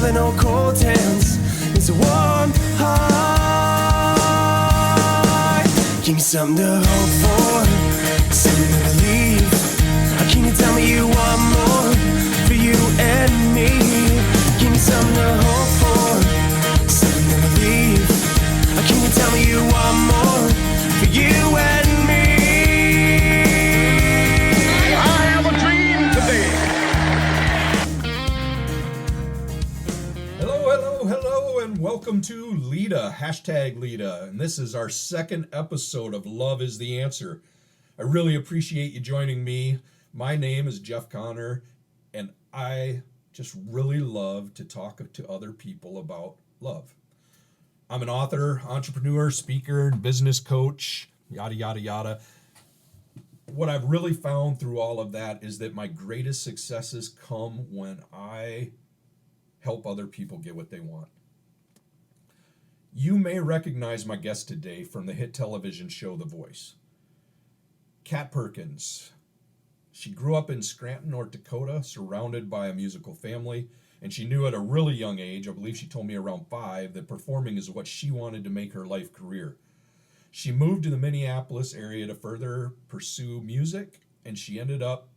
and no cold hands. It's a warm heart. Give me something to hope for, something to believe. Can you tell me you want more for you and me? Give me something to hope for, something to believe. Can you tell me you want more for you and me? I have a dream today. Hello, and welcome to LITA, #LITA, and this is our second episode of Love is the Answer. I really appreciate you joining me. My name is Jeff Connor, and I just really love to talk to other people about love. I'm an author, entrepreneur, speaker, and business coach, yada, yada, yada. What I've really found through all of that is that my greatest successes come when I help other people get what they want. You may recognize my guest today from the hit television show The Voice. Kat Perkins. She grew up in Scranton, North Dakota, surrounded by a musical family, and she knew at a really young age, I believe she told me around 5, that performing is what she wanted to make her life career. She moved to the Minneapolis area to further pursue music, and she ended up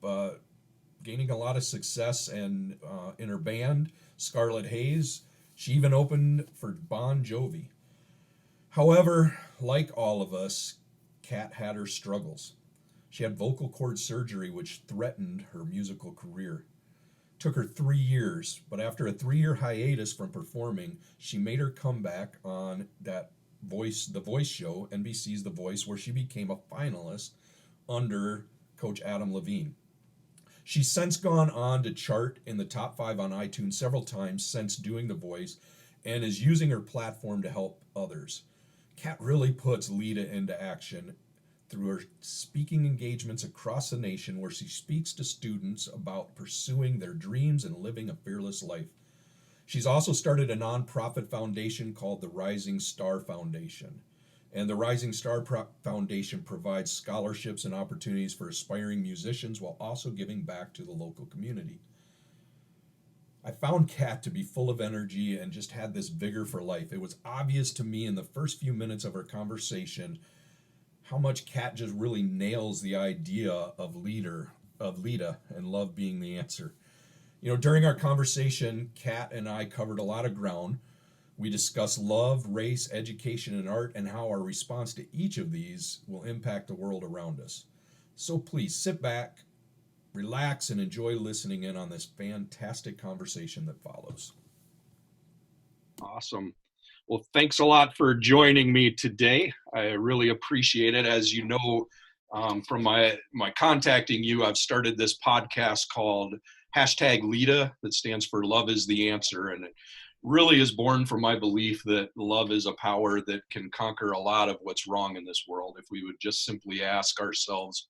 gaining a lot of success in her band, Scarlet Haze. She even opened for Bon Jovi. However, like all of us, Kat had her struggles. She had vocal cord surgery, which threatened her musical career. It took her 3 years, but after a 3-year hiatus from performing, she made her comeback on The Voice show, NBC's The Voice, where she became a finalist under Coach Adam Levine. She's since gone on to chart in the top 5 on iTunes several times since doing The Voice, and is using her platform to help others. Kat really puts LITA into action through her speaking engagements across the nation, where she speaks to students about pursuing their dreams and living a fearless life. She's also started a nonprofit foundation called the Rising Star Foundation. And the Rising Star Foundation provides scholarships and opportunities for aspiring musicians while also giving back to the local community. I found Kat to be full of energy and just had this vigor for life. It was obvious to me in the first few minutes of our conversation how much Kat just really nails the idea of LITA and love being the answer. You know, during our conversation, Kat and I covered a lot of ground. We discussed love, race, education, and art, and how our response to each of these will impact the world around us. So please sit back, relax, and enjoy listening in on this fantastic conversation that follows. Awesome. Well, thanks a lot for joining me today. I really appreciate it. As you know, from my contacting you, I've started this podcast called #LITA, that stands for Love is the Answer. And it really is born from my belief that love is a power that can conquer a lot of what's wrong in this world. If we would just simply ask ourselves,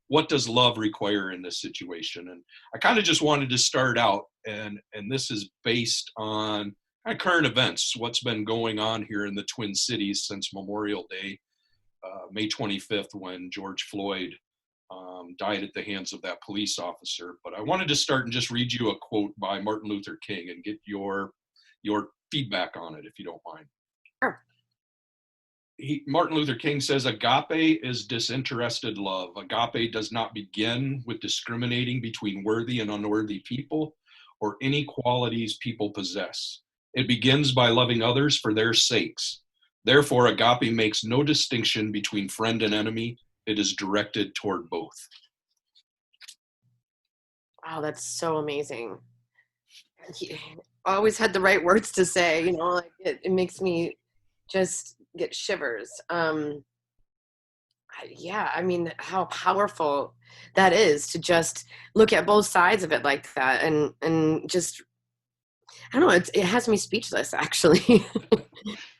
what does love require in this situation? And I kind of just wanted to start out, and this is based on current events, what's been going on here in the Twin Cities since Memorial Day, May 25th, when George Floyd died at the hands of that police officer. But I wanted to start and just read you a quote by Martin Luther King and get your feedback on it, if you don't mind. Sure. Martin Luther King says, "Agape is disinterested love. Agape does not begin with discriminating between worthy and unworthy people or any qualities people possess. It begins by loving others for their sakes. Therefore, agape makes no distinction between friend and enemy. It is directed toward both." Wow, that's so amazing. He always had the right words to say, like it makes me just get shivers. Yeah, I mean, how powerful that is to just look at both sides of it like that, and just, I don't know, it has me speechless, actually.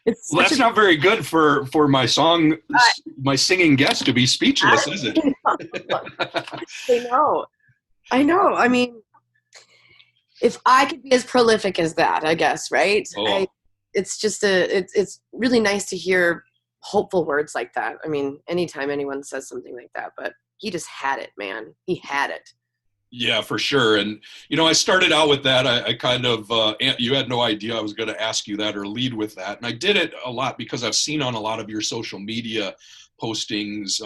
Well, that's not very good for my singing guest to be speechless, is it? I know. I mean, if I could be as prolific as that, I guess, right? Oh. It's just it's really nice to hear hopeful words like that. I mean, anytime anyone says something like that, but he just had it, man. He had it. Yeah, for sure. And, I started out with that. I kind of, you had no idea I was going to ask you that or lead with that. And I did it a lot because I've seen on a lot of your social media postings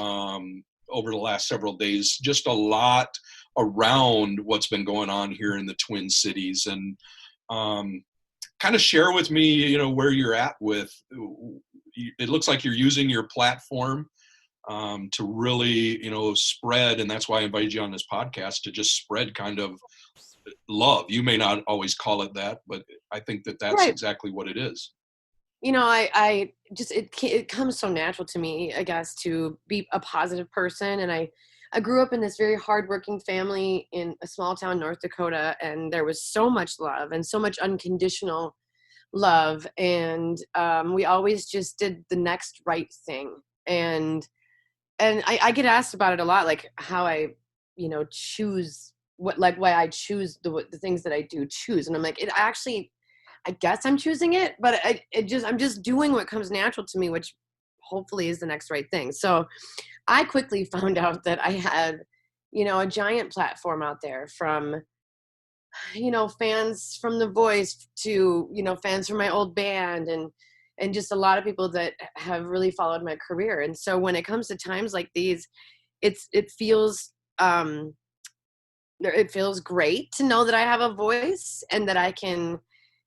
over the last several days, just a lot around what's been going on here in the Twin Cities. And kind of share with me, where you're at with, it looks like you're using your platform to really, spread. And that's why I invited you on this podcast, to just spread kind of love. You may not always call it that, but I think that that's Right. exactly what it is. I just, it comes so natural to me, I guess, to be a positive person. And I grew up in this very hardworking family in a small town, North Dakota, and there was so much love and so much unconditional love. And we always just did the next right thing. And I get asked about it a lot, like how I, choose why I choose the things that I do choose. And I'm like, it actually, I guess I'm choosing it, but I'm just doing what comes natural to me, which hopefully is the next right thing. So I quickly found out that I had, a giant platform out there from, fans from The Voice to, fans from my old band and just a lot of people that have really followed my career. And so when it comes to times like these, it feels great to know that I have a voice and that I can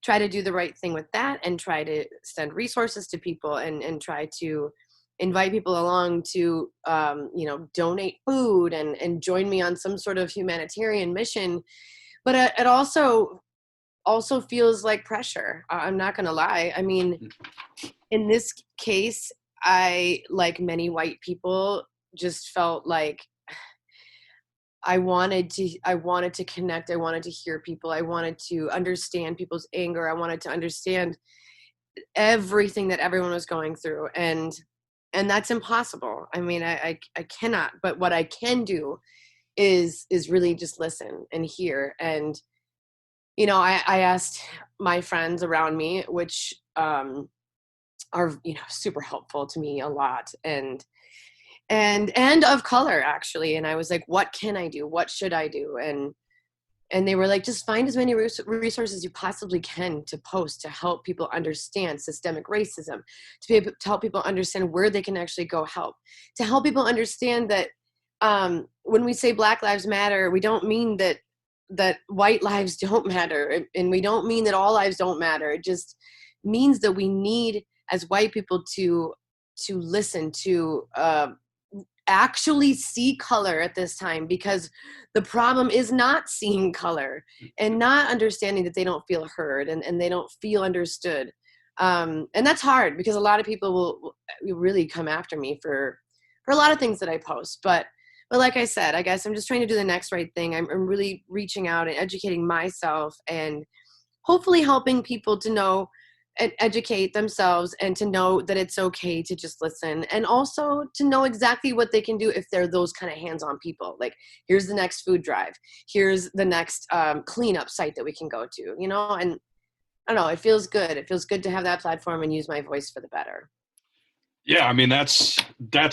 try to do the right thing with that and try to send resources to people and try to invite people along to donate food and join me on some sort of humanitarian mission. But it also feels like pressure. I'm not going to lie. I mean, in this case, I, like many white people, just felt like I wanted to connect. I wanted to hear people. I wanted to understand people's anger. I wanted to understand everything that everyone was going through. And that's impossible. I mean, I cannot, but what I can do is really just listen and hear. And I asked my friends around me, which are, super helpful to me a lot, and of color, actually. And I was like, what can I do? What should I do? And they were like, just find as many resources you possibly can to post to help people understand systemic racism, to be able to help people understand where they can actually go help, to help people understand that when we say Black Lives Matter, we don't mean that white lives don't matter, and we don't mean that all lives don't matter. It just means that we need, as white people, to listen, to actually see color at this time, because the problem is not seeing color and not understanding that they don't feel heard and they don't feel understood. And that's hard, because a lot of people will really come after me for a lot of things that I post. But like I said, I guess I'm just trying to do the next right thing. I'm really reaching out and educating myself and hopefully helping people to know and educate themselves and to know that it's okay to just listen, and also to know exactly what they can do if they're those kind of hands-on people. Like, here's the next food drive. Here's the next cleanup site that we can go to, and I don't know, it feels good. It feels good to have that platform and use my voice for the better. Yeah, I mean, that's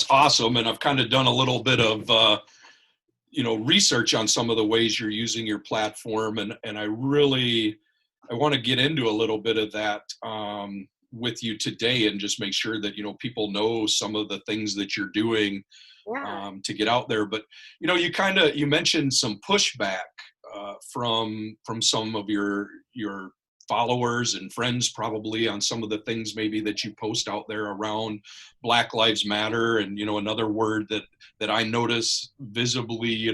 awesome. And I've kind of done a little bit of, research on some of the ways you're using your platform. And I want to get into a little bit of that with you today, and just make sure that, people know some of the things that you're doing to get out there. But, you mentioned some pushback from some of your followers and friends, probably, on some of the things maybe that you post out there around Black Lives Matter. And, another word that I notice visibly,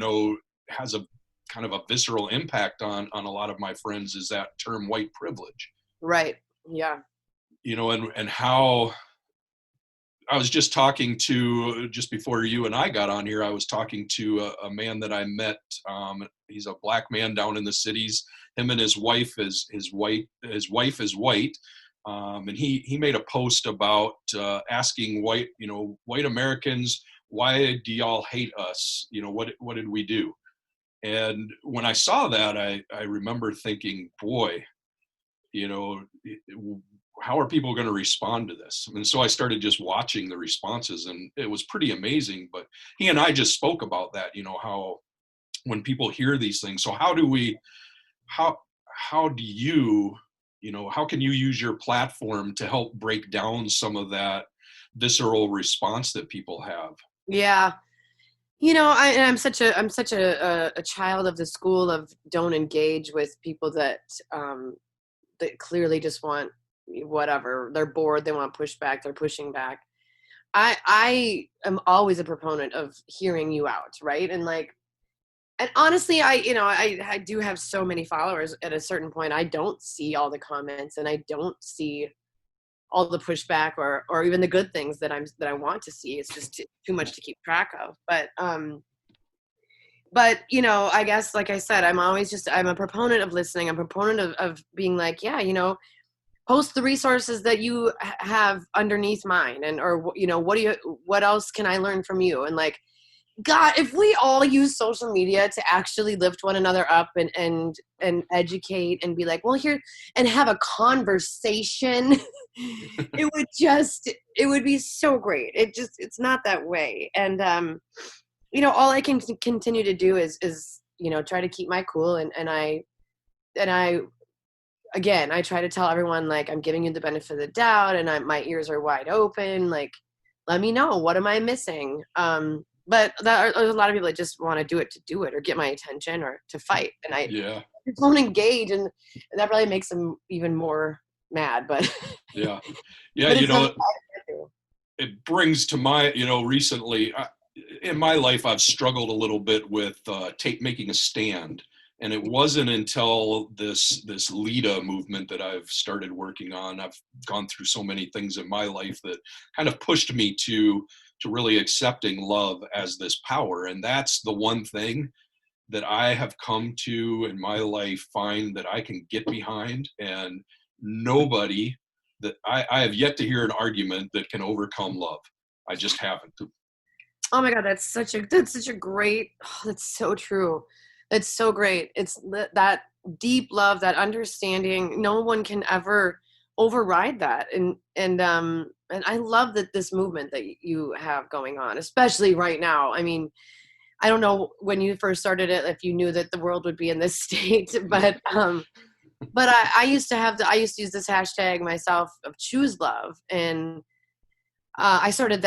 has a kind of a visceral impact on a lot of my friends, is that term white privilege. Right. Yeah. And how I was just talking to, just before you and I got on here, I was talking to a man that I met. He's a Black man down in the cities. Him and his wife is white. And he made a post about asking white Americans, why do y'all hate us? What did we do? And when I saw that, I remember thinking, boy, how are people going to respond to this? And so I started just watching the responses, and it was pretty amazing. But he and I just spoke about that, how when people hear these things. So how do we, how do you, how can you use your platform to help break down some of that visceral response that people have? Yeah. I'm such a child of the school of don't engage with people that that clearly just want whatever. They're bored, they want pushback, they're pushing back. I am always a proponent of hearing you out, right? And honestly, I do have so many followers. At a certain point, I don't see all the comments, and I don't see all the pushback or even the good things that I want to see. It's just too much to keep track of. But I guess, like I said, I'm a proponent of listening. I'm a proponent of being like, yeah, post the resources that you have underneath mine, or what else can I learn from you? And like, God, if we all use social media to actually lift one another up and educate and be like, well, here, and have a conversation, it would be so great. It's not that way. And, all I can continue to do is try to keep my cool. And I again, I try to tell everyone, like, I'm giving you the benefit of the doubt, and my ears are wide open. Like, let me know, what am I missing? But there's a lot of people that just want to do it or get my attention or to fight. And I don't engage, and that probably makes them even more mad. But yeah, but it brings to my, recently in my life, I've struggled a little bit with making a stand. And it wasn't until this LITA movement that I've started working on. I've gone through so many things in my life that kind of pushed me to really accepting love as this power. And that's the one thing that I have come to in my life find that I can get behind, and nobody that I have yet to hear an argument that can overcome love. I just haven't. Oh my God, that's such a great, that's so true. It's so great. It's that deep love, that understanding. No one can ever override that. And I love that this movement that you have going on, especially right now. I mean, I don't know when you first started it, if you knew that the world would be in this state, but I used to use this hashtag myself of choose love. And I started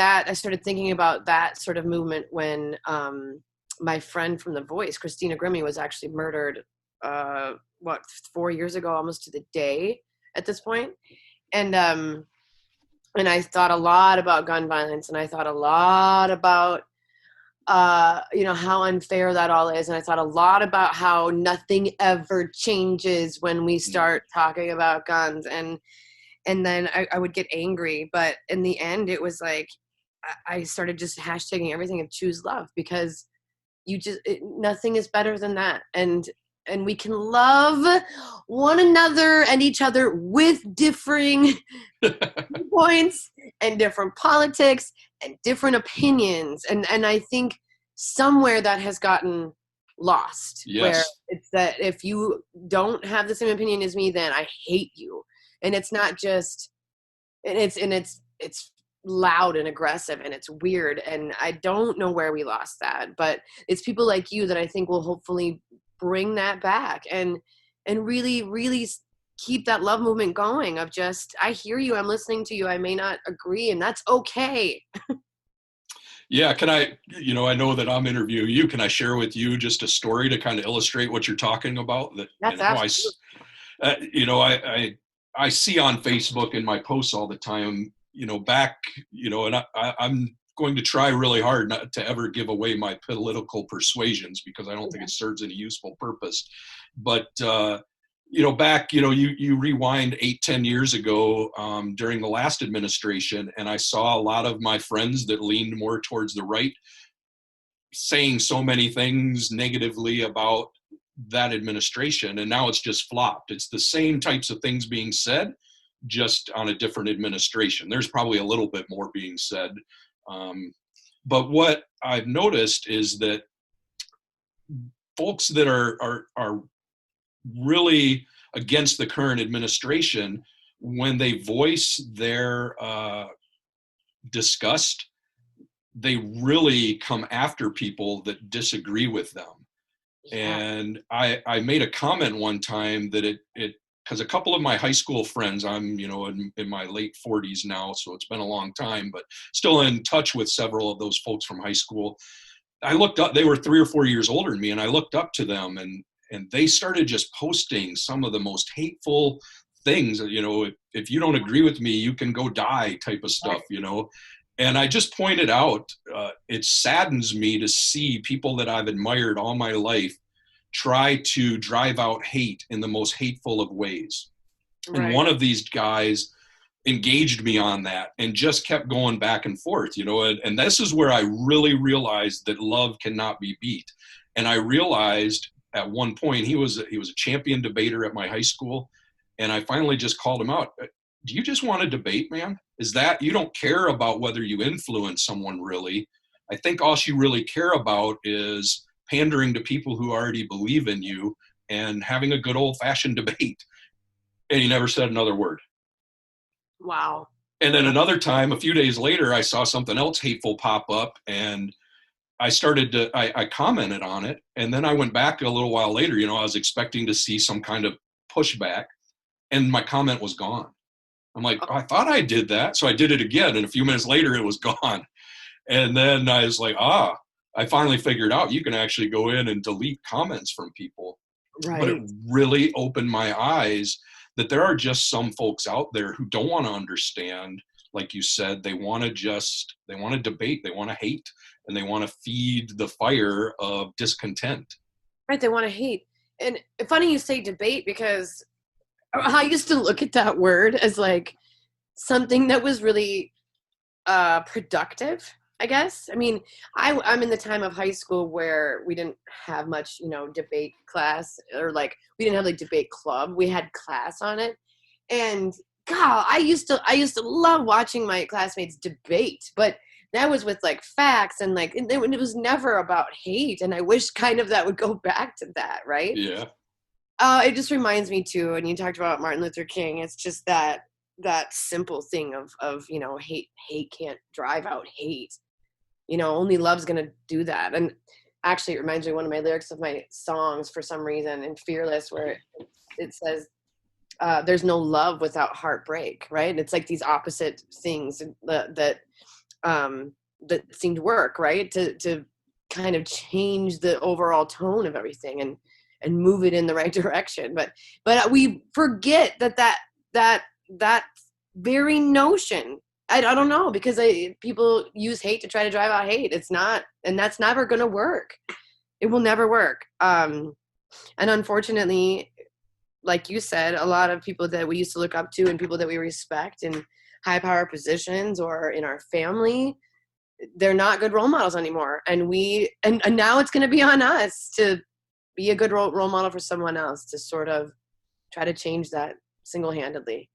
thinking about that sort of movement when my friend from The Voice, Christina Grimmie, was actually murdered 4 years ago, almost to the day at this point. And I thought a lot about gun violence, and I thought a lot about how unfair that all is. And I thought a lot about how nothing ever changes when we start talking about guns. And then I would get angry. But in the end, it was like, I started just hashtagging everything of choose love, because nothing is better than that. And we can love one another and each other with differing points and different politics and different opinions. And I think somewhere that has gotten lost. Yes. Where it's that if you don't have the same opinion as me, then I hate you. And it's not just, and it's loud and aggressive, and it's weird. And I don't know where we lost that, but it's people like you that I think will hopefully bring that back and really, really keep that love movement going of just, I hear you, I'm listening to you, I may not agree, and that's okay. Yeah. Can I know that I'm interviewing you. Can I share with you just a story to kind of illustrate what you're talking about? That's I see on Facebook in my posts all the time, back, and I'm going to try really hard not to ever give away my political persuasions, because I don't think it serves any useful purpose. But, back, you rewind 8-10 years ago during the last administration, and I saw a lot of my friends that leaned more towards the right saying so many things negatively about that administration, and now it's just flopped. It's the same types of things being said, just on a different administration. There's probably a little bit more being said. But what I've noticed is that folks that are really against the current administration, when they voice their disgust, they really come after people that disagree with them. Yeah. And I made a comment one time that it because a couple of my high school friends, I'm, in my late 40s now, so it's been a long time, but still in touch with several of those folks from high school. I looked up, they were 3 or 4 years older than me, and I looked up to them, and they started just posting some of the most hateful things, if you don't agree with me, you can go die type of stuff, And I just pointed out, it saddens me to see people that I've admired all my life try to drive out hate in the most hateful of ways. Right. And one of these guys engaged me on that and just kept going back and forth, and this is where I really realized that love cannot be beat. And I realized at one point, he was a champion debater at my high school. And I finally just called him out. Do you just want to debate, man? Is that, you don't care about whether you influence someone really? I think all you really care about is pandering to people who already believe in you and having a good old fashioned debate. And he never said another word. Wow. And then another time, a few days later, I saw something else hateful pop up, and I commented on it. And then I went back a little while later, I was expecting to see some kind of pushback, and my comment was gone. I'm like, I thought I did that. So I did it again. And a few minutes later, it was gone. And then I was like, I finally figured out you can actually go in and delete comments from people. Right. But it really opened my eyes that there are just some folks out there who don't want to understand. Like you said, they want to debate, they want to hate, and they want to feed the fire of discontent. Right. They want to hate. And funny you say debate, because I used to look at that word as like something that was really productive, I guess. I mean, I'm in the time of high school where we didn't have much, debate class, or like we didn't have like debate club. We had class on it. And God, I used to love watching my classmates debate, but that was with like facts, and like it was never about hate. And I wish kind of that would go back to that, right? Yeah. It just reminds me too, and you talked about Martin Luther King. It's just that simple thing of hate can't drive out hate. Only love's gonna do that. And actually, it reminds me of one of my lyrics of my songs for some reason in Fearless, where it says, "There's no love without heartbreak." Right? And it's like these opposite things that seem to work, right? To kind of change the overall tone of everything and move it in the right direction. But we forget that very notion. I don't know, because people use hate to try to drive out hate. It's not, and that's never going to work. It will never work. And unfortunately, like you said, a lot of people that we used to look up to and people that we respect in high power positions or in our family, they're not good role models anymore. And now it's going to be on us to be a good role model for someone else, to sort of try to change that single-handedly,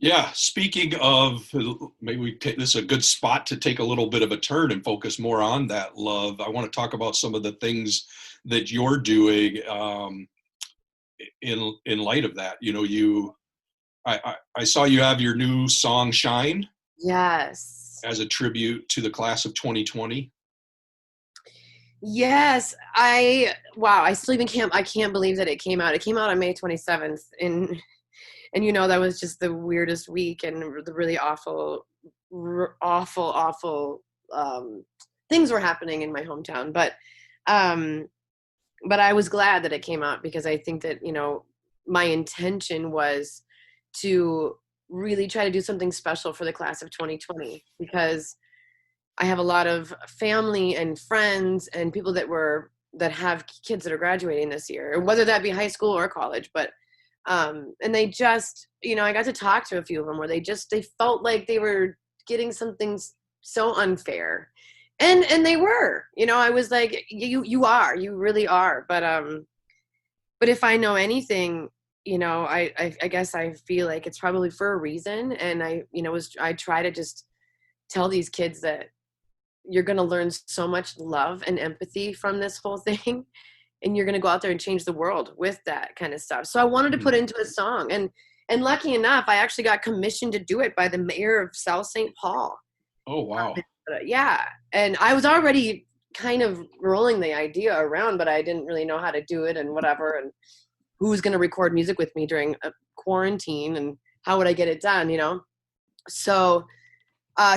Yeah. Speaking of, maybe this is a good spot to take a little bit of a turn and focus more on that love. I want to talk about some of the things that you're doing in light of that. I saw you have your new song "Shine." Yes. As a tribute to the class of 2020. Yes, I still even can't believe that it came out. It came out on May 27th, and that was just the weirdest week, and the really awful things were happening in my hometown. But I was glad that it came out, because I think that, my intention was to really try to do something special for the class of 2020, because I have a lot of family and friends and people that have kids that are graduating this year, whether that be high school or college. But and they just, I got to talk to a few of them where they felt like they were getting something so unfair, and they were. I was like, you really are. But if I know anything, I guess I feel like it's probably for a reason. And I try to just tell these kids that you're going to learn so much love and empathy from this whole thing, and you're going to go out there and change the world with that kind of stuff. So I wanted to put it into a song, and lucky enough, I actually got commissioned to do it by the mayor of South St. Paul. Oh, wow. Yeah. And I was already kind of rolling the idea around, but I didn't really know how to do it and whatever, and who was going to record music with me during a quarantine, and how would I get it done, So,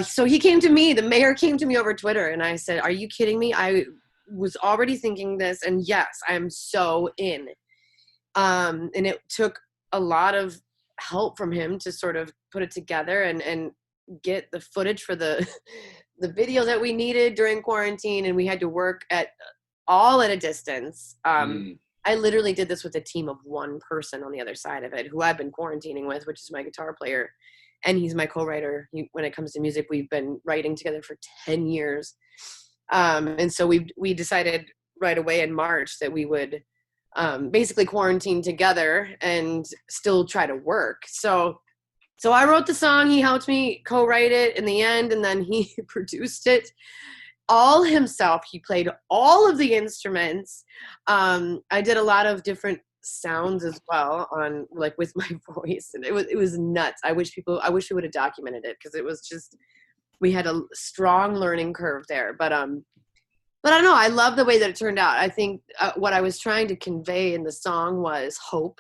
so he came to me, the mayor came to me over Twitter, and I said, are you kidding me? I was already thinking this, and yes, I'm so in. And it took a lot of help from him to sort of put it together and get the footage for the the video that we needed during quarantine, and we had to work at a distance. I literally did this with a team of one person on the other side of it, who I've been quarantining with, which is my guitar player, and he's my co-writer. When it comes to music, we've been writing together for 10 years. And so we decided right away in March that we would basically quarantine together and still try to work. So I wrote the song, he helped me co-write it in the end, and then he produced it all himself. He played all of the instruments. I did a lot of different sounds as well on with my voice, and it was nuts. I wish we would have documented it, because it was just, we had a strong learning curve there. But I don't know, I love the way that it turned out. I think what I was trying to convey in the song was hope,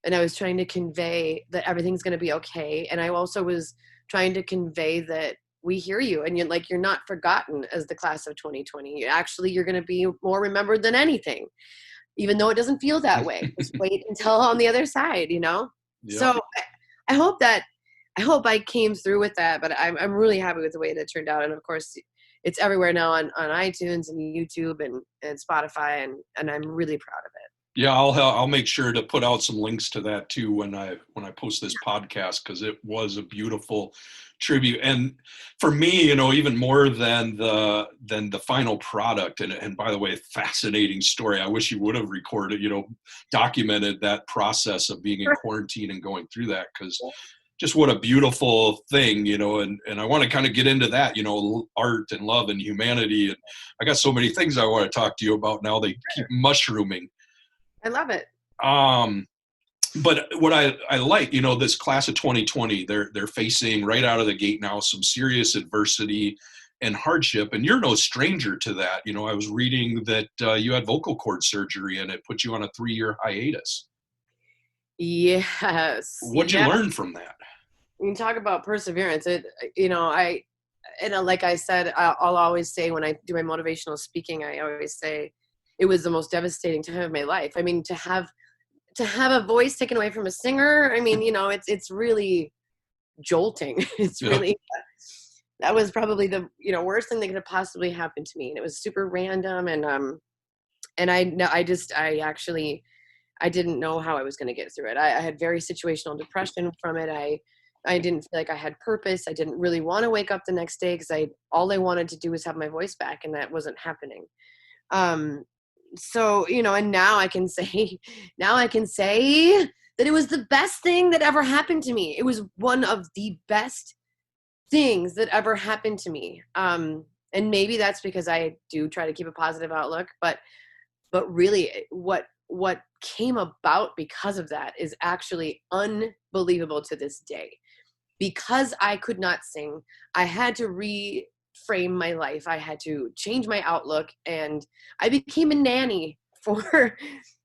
and I was trying to convey that everything's going to be okay, and I also was trying to convey that we hear you, and you're not forgotten as the class of 2020. Actually, you're going to be more remembered than anything, even though it doesn't feel that way. Just wait until on the other side, Yeah. So I hope I came through with that, but I'm really happy with the way that turned out. And of course, it's everywhere now on iTunes and YouTube and Spotify, and I'm really proud of it. Yeah, I'll make sure to put out some links to that too when I post this podcast, because it was a beautiful tribute. And for me, even more than the final product, and by the way, fascinating story. I wish you would have recorded, documented that process of being in quarantine and going through that, because just what a beautiful thing, and I want to kind of get into that, art and love and humanity. And I got so many things I want to talk to you about now. They keep mushrooming. I love it. But what I like, this class of 2020, they're facing right out of the gate now some serious adversity and hardship, and you're no stranger to that. I was reading that you had vocal cord surgery, and it put you on a 3-year hiatus. Yes. What'd you learn from that? You can talk about perseverance. Like I said, I'll always say when I do my motivational speaking, I always say it was the most devastating time of my life. I mean, to have a voice taken away from a singer, I mean, it's really jolting. It's really, that was probably the, worst thing that could have possibly happened to me. And it was super random. And I didn't know how I was going to get through it. I had very situational depression from it. I didn't feel like I had purpose. I didn't really want to wake up the next day, because all I wanted to do was have my voice back, and that wasn't happening. So, and now I can say that it was the best thing that ever happened to me. It was one of the best things that ever happened to me. And maybe that's because I do try to keep a positive outlook, but really what came about because of that is actually unbelievable to this day. Because I could not sing, I had to reframe my life. I had to change my outlook, and I became a nanny for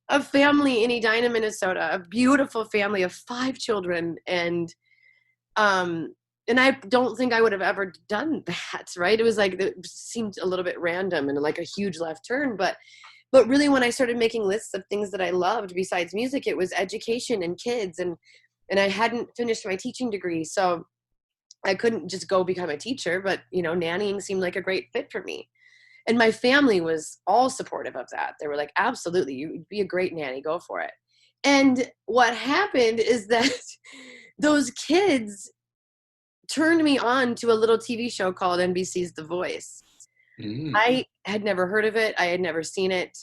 a family in Edina, Minnesota, a beautiful family of 5 children. And I don't think I would have ever done that, right? It was it seemed a little bit random and like a huge left turn, but really when I started making lists of things that I loved besides music, it was education and kids, and I hadn't finished my teaching degree, so I couldn't just go become a teacher, but nannying seemed like a great fit for me. And my family was all supportive of that. They were like, absolutely, you'd be a great nanny, go for it. And what happened is that those kids turned me on to a little TV show called NBC's The Voice. I had never heard of it. I had never seen it.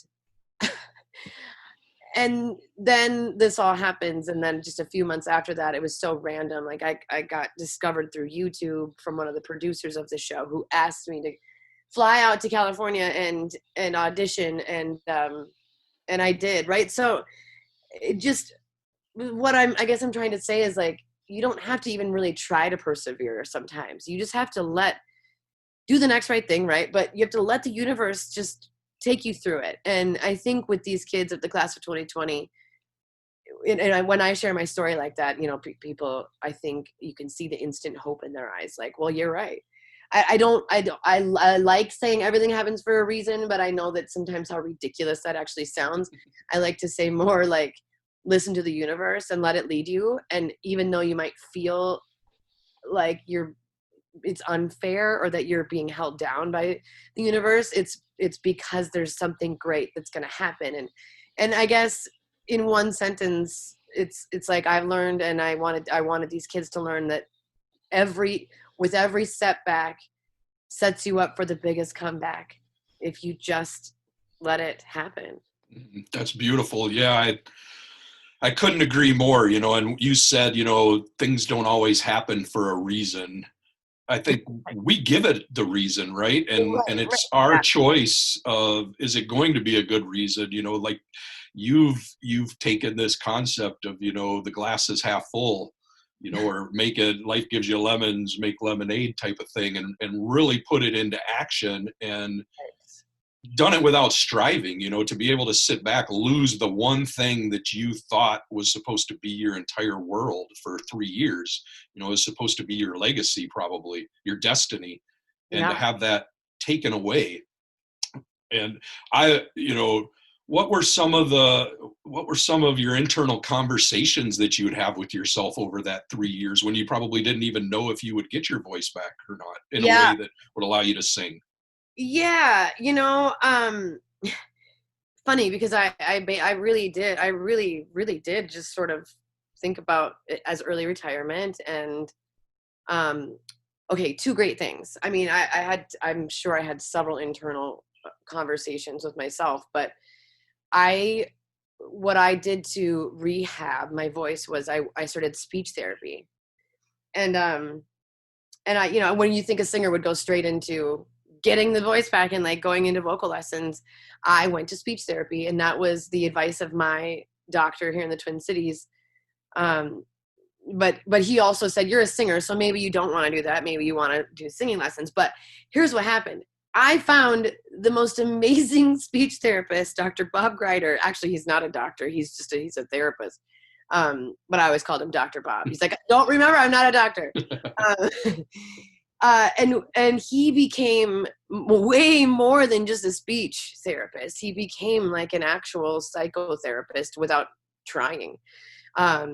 And then this all happens. And then just a few months after that, it was so random. I got discovered through YouTube from one of the producers of the show, who asked me to fly out to California and audition. And I did. Right. So it just, I guess I'm trying to say is you don't have to even really try to persevere sometimes. You just have to let do the next right thing, right? But you have to let the universe just take you through it. And I think with these kids of the class of 2020, when I share my story like that, people, I think you can see the instant hope in their eyes. Like, well, you're right. I like saying everything happens for a reason, but I know that sometimes how ridiculous that actually sounds. I like to say more like, listen to the universe and let it lead you. And even though you might feel like it's unfair or that you're being held down by the universe, it's because there's something great that's going to happen. And I guess in one sentence, it's like I've learned, and I wanted these kids to learn that with every setback sets you up for the biggest comeback if you just let it happen. That's beautiful. Yeah, I couldn't agree more, and you said, things don't always happen for a reason. I think we give it the reason, right? And it's our choice of, is it going to be a good reason? Like you've taken this concept of, the glass is half full, or make it, life gives you lemons, make lemonade type of thing, and really put it into action, and done it without striving, to be able to sit back, lose the one thing that you thought was supposed to be your entire world for 3 years, is supposed to be your legacy, probably your destiny, and to have that taken away. And what were some of your internal conversations that you would have with yourself over that 3 years when you probably didn't even know if you would get your voice back or not in a way that would allow you to sing? Yeah. Funny, because I really did just sort of think about it as early retirement. And okay, two great things. I mean, I'm sure I had several internal conversations with myself, but what I did to rehab my voice was I started speech therapy. And I, when you think a singer would go straight into getting the voice back and like going into vocal lessons, I went to speech therapy, and that was the advice of my doctor here in the Twin Cities. But he also said, you're a singer, so maybe you don't want to do that. Maybe you want to do singing lessons. But here's what happened. I found the most amazing speech therapist, Dr. Bob Greider. Actually, he's not a doctor. He's a therapist. But I always called him Dr. Bob. He's like, don't remember, I'm not a doctor. And he became way more than just a speech therapist. He became like an actual psychotherapist without trying.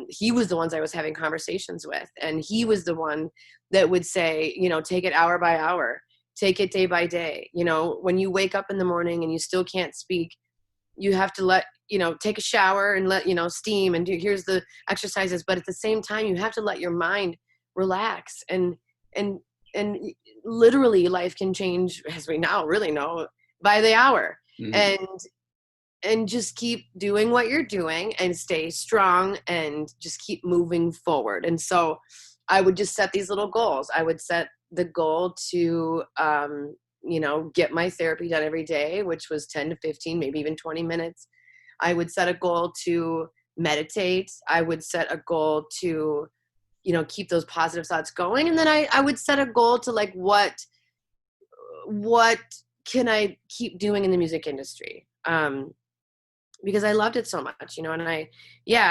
He was the ones I was having conversations with, and he was the one that would say, take it hour by hour, take it day by day. When you wake up in the morning and you still can't speak, you have to take a shower and let, steam and here's the exercises. But at the same time, you have to let your mind relax, and literally life can change, as we now really know, by the hour. Mm-hmm. And just keep doing what you're doing and stay strong and just keep moving forward. And so I would just set these little goals. I would set the goal to, get my therapy done every day, which was 10 to 15, maybe even 20 minutes. I would set a goal to meditate. I would set a goal to, keep those positive thoughts going. And then I would set a goal to like, what can I keep doing in the music industry? Because I loved it so much, and I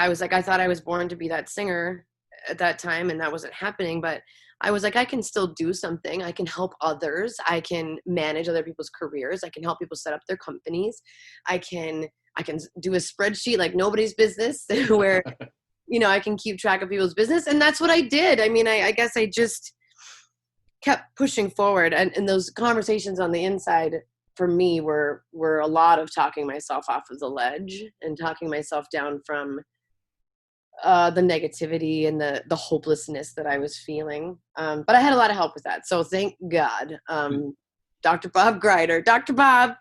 was like, I thought I was born to be that singer at that time, and that wasn't happening. But I was like, I can still do something. I can help others. I can manage other people's careers. I can help people set up their companies. I can do a spreadsheet like nobody's business where, I can keep track of people's business. And that's what I did. I mean, I guess I just kept pushing forward. And those conversations on the inside for me were a lot of talking myself off of the ledge and talking myself down from the negativity and the hopelessness that I was feeling. But I had a lot of help with that. So thank God. Dr. Bob Greider, Dr. Bob,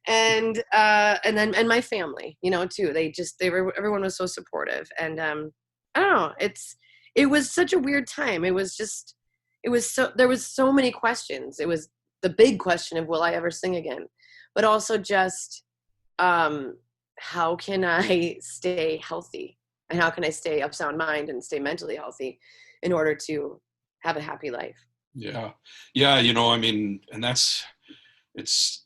and my family, too. Everyone was so supportive. And I don't know, it was such a weird time. There was so many questions. It was the big question of, will I ever sing again? But also just, how can I stay healthy? And how can I stay of sound mind and stay mentally healthy in order to have a happy life? Yeah. Yeah. You know, I mean, and it's,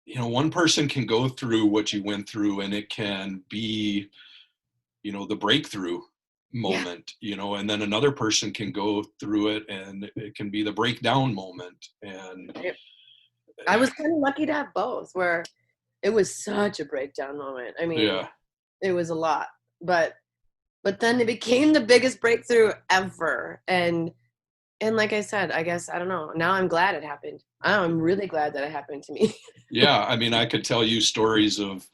you know, one person can go through what you went through and it can be, you know, the breakthrough Yeah. moment, you know, and then another person can go through it and it can be the breakdown moment. And I was kind of lucky to have both, where it was such a breakdown moment. I mean, yeah, it was a lot, but then it became the biggest breakthrough ever. And like I said, I guess, I don't know, now I'm glad it happened. I'm really glad that it happened to me. yeah. I mean, I could tell you stories of,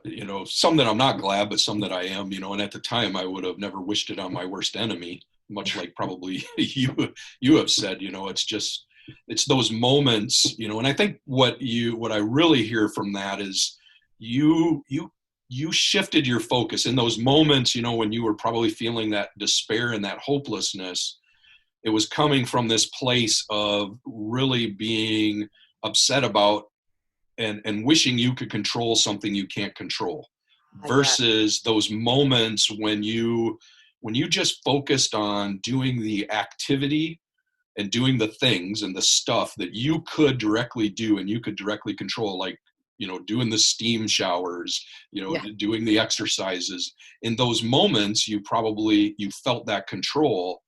you know, some that I'm not glad, but some that I am, you know, and at the time I would have never wished it on my worst enemy, much like probably you have said, you know, it's just, it's those moments, you know, and I think what I really hear from that is you shifted your focus in those moments, you know, when you were probably feeling that despair and that hopelessness. It was coming from this place of really being upset about and wishing you could control something you can't control, Yeah. versus those moments when you just focused on doing the activity and doing the things and the stuff that you could directly do and you could directly control, like, you know, doing the steam showers, you know, Yeah. doing the exercises. In those moments you felt that control,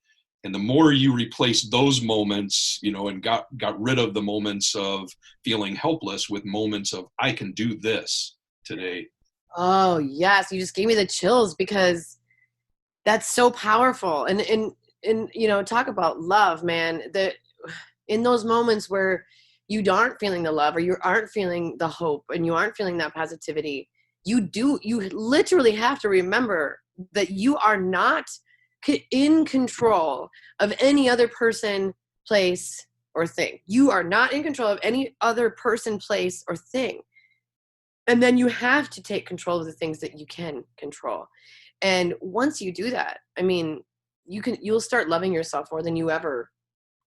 and the more you replaced those moments, you know, and got rid of the moments of feeling helpless with moments of, I can do this today. Oh, yes. You just gave me the chills, because that's so powerful. And you know, talk about love, man. That in those moments where you aren't feeling the love, or you aren't feeling the hope, and you aren't feeling that positivity, you literally have to remember that you are not in control of any other person, place, or thing. You are not in control of any other person, place, or thing. And then you have to take control of the things that you can control. And once you do that, I mean, you'll start loving yourself more than you ever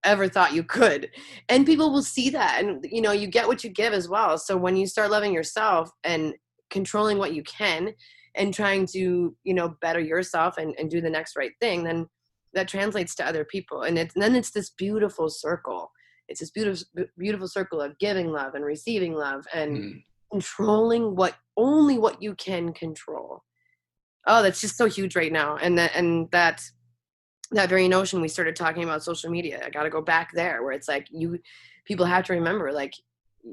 thought you could. And people will see that, and you know, you get what you give as well. So when you start loving yourself and controlling what you can, and trying to, you know, better yourself and do the next right thing, then that translates to other people. And then it's this beautiful circle. It's this beautiful circle of giving love and receiving love, and Mm. controlling only what you can control. Oh, that's just so huge right now. And that very notion, we started talking about social media. I got to go back there, where it's like, people have to remember, like,